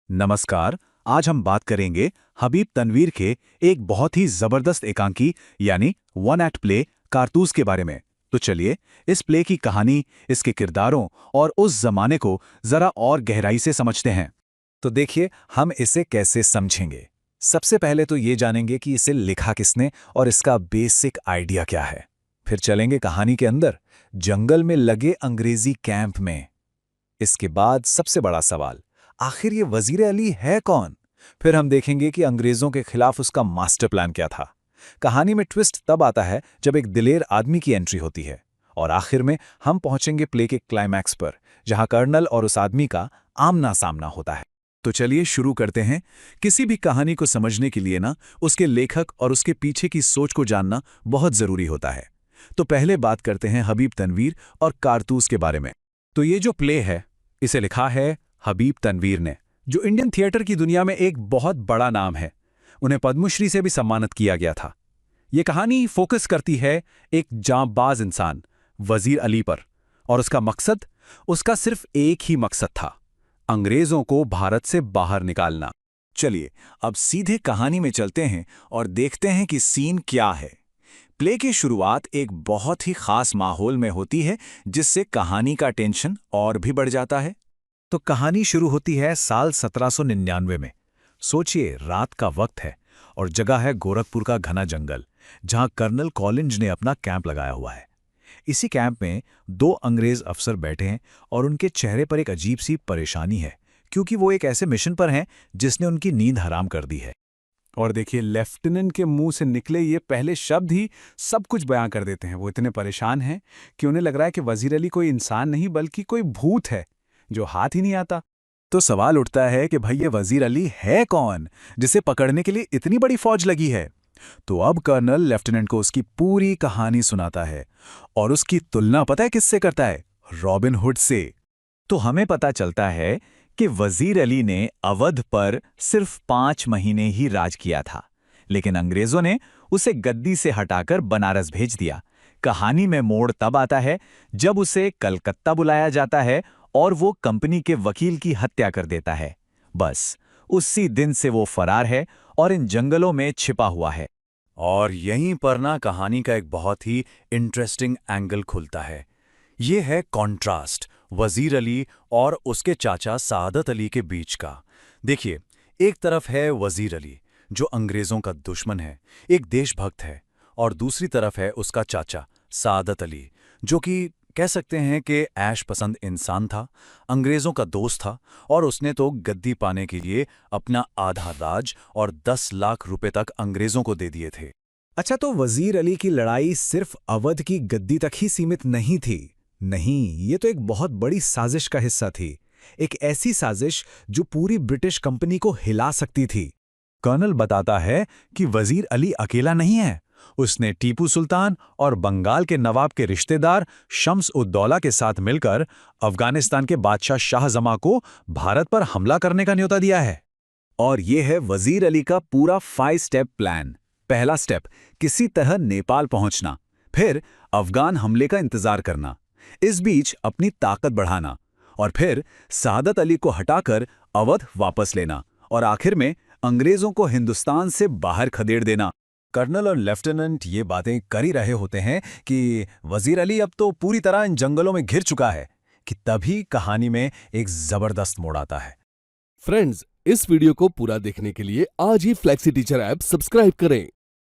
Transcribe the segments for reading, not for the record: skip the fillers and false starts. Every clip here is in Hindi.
नमस्कार। आज हम बात करेंगे हबीब तनवीर के एक बहुत ही जबरदस्त एकांकी यानी वन एक्ट प्ले कारतूस के बारे में। तो चलिए इस प्ले की कहानी, इसके किरदारों और उस जमाने को जरा और गहराई से समझते हैं। तो देखिए हम इसे कैसे समझेंगे। सबसे पहले तो ये जानेंगे कि इसे लिखा किसने और इसका बेसिक आइडिया क्या है। फिर चलेंगे कहानी के अंदर, जंगल में लगे अंग्रेजी कैंप में। इसके बाद सबसे बड़ा सवाल, आखिर ये वजीर अली है कौन। फिर हम देखेंगे कि अंग्रेजों के खिलाफ उसका मास्टर प्लान क्या था। कहानी में ट्विस्ट तब आता है जब एक दिलेर आदमी की एंट्री होती है। और आखिर में हम पहुंचेंगे प्ले के क्लाइमैक्स पर, जहां कर्नल और उस आदमी का आमना सामना होता है। तो चलिए शुरू करते हैं। किसी भी कहानी को समझने के लिए उसके लेखक और उसके पीछे की सोच को जानना बहुत जरूरी होता है। तो पहले बात करते हैं हबीब तनवीर और कारतूस के बारे में। तो ये जो प्ले है, इसे लिखा है हबीब तनवीर ने, जो इंडियन थिएटर की दुनिया में एक बहुत बड़ा नाम है। उन्हें पद्मश्री से भी सम्मानित किया गया था। ये कहानी फोकस करती है एक जांबाज इंसान वजीर अली पर, और उसका सिर्फ एक ही मकसद था, अंग्रेजों को भारत से बाहर निकालना। चलिए अब सीधे कहानी में चलते हैं और देखते हैं कि सीन क्या है। प्ले की शुरुआत एक बहुत ही खास माहौल में होती है, जिससे कहानी का टेंशन और भी बढ़ जाता है। तो कहानी शुरू होती है साल 1799 में। सोचिए, रात का वक्त है और जगह है गोरखपुर का घना जंगल, जहां कर्नल कॉलिंज ने अपना कैंप लगाया हुआ है। इसी कैंप में दो अंग्रेज अफसर बैठे हैं और उनके चेहरे पर एक अजीब सी परेशानी है, क्योंकि वो एक ऐसे मिशन पर हैं जिसने उनकी नींद हराम कर दी है। और देखिए, लेफ्टिनेंट के मुंह से निकले ये पहले शब्द ही सब कुछ बयां कर देते हैं। वो इतने परेशान हैं कि उन्हें लग रहा है कि वजीर अली कोई इंसान नहीं बल्कि कोई भूत है जो हाथ ही नहीं आता। तो सवाल उठता है कि भाई ये वजीर अली है कौन, जिसे पकड़ने के लिए इतनी बड़ी फौज लगी है। तो अब कर्नल लेफ्टिनेंट को उसकी पूरी कहानी सुनाता है और उसकी तुलना पता है किससे करता है? रॉबिन हुड से। तो हमें पता चलता है कि वजीर अली ने अवध पर सिर्फ 5 महीने ही राज किया था, लेकिन अंग्रेजों ने उसे गद्दी से हटाकर बनारस भेज दिया। कहानी में मोड़ तब आता है जब उसे कलकत्ता बुलाया जाता है और वो कंपनी के वकील की हत्या कर देता है। बस उसी दिन से वो फरार है और इन जंगलों में छिपा हुआ है। और यहीं पर कहानी का एक बहुत ही इंटरेस्टिंग एंगल खुलता है। ये है कॉन्ट्रास्ट वजीर अली और उसके चाचा सादत अली के बीच का। देखिए, एक तरफ है वजीर अली जो अंग्रेजों का दुश्मन है, एक देशभक्त है, और दूसरी तरफ है उसका चाचा सादत अली, जो कि कह सकते हैं कि ऐश पसंद इंसान था, अंग्रेजों का दोस्त था, और उसने तो गद्दी पाने के लिए अपना आधा राज और 10 लाख रुपए तक अंग्रेजों को दे दिए थे। अच्छा, तो वजीर अली की लड़ाई सिर्फ अवध की गद्दी तक ही सीमित नहीं थी। नहीं, ये तो एक बहुत बड़ी साजिश का हिस्सा थी। एक ऐसी साजिश जो पूरी ब्रिटिश कंपनी को हिला सकती थी। कर्नल बताता है कि वजीर अली अकेला नहीं है। उसने टीपू सुल्तान और बंगाल के नवाब के रिश्तेदार शम्स उद दौला के साथ मिलकर अफगानिस्तान के बादशाह शाहजमा को भारत पर हमला करने का न्योता दिया है। और यह है वजीर अली का पूरा 5 स्टेप प्लान। पहला स्टेप, किसी तरह नेपाल पहुंचना, फिर अफगान हमले का इंतजार करना, इस बीच अपनी ताकत बढ़ाना, और फिर सादत अली को हटाकर अवध वापस लेना, और आखिर में अंग्रेजों को हिंदुस्तान से बाहर खदेड़ देना। कर्नल और लेफ्टिनेंट ये बातें कर ही रहे होते हैं कि वजीर अली अब तो पूरी तरह इन जंगलों में घिर चुका है कि तभी कहानी में एक जबरदस्त मोड़ आता है। फ्रेंड्स, इस वीडियो को पूरा देखने के लिए आज ही फ्लेक्सी टीचर ऐप सब्सक्राइब करें,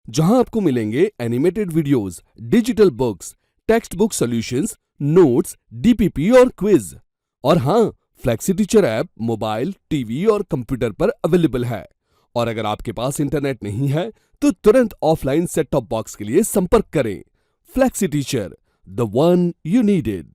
जहां आपको मिलेंगे animated videos, digital books, text book solutions, notes, DPP और क्विज। और हाँ, flexi teacher app mobile, TV और कंप्यूटर पर अवेलेबल है। और अगर आपके पास इंटरनेट नहीं है तो तुरंत ऑफलाइन सेट टॉप बॉक्स के लिए संपर्क करें। Flexi teacher, the one you needed.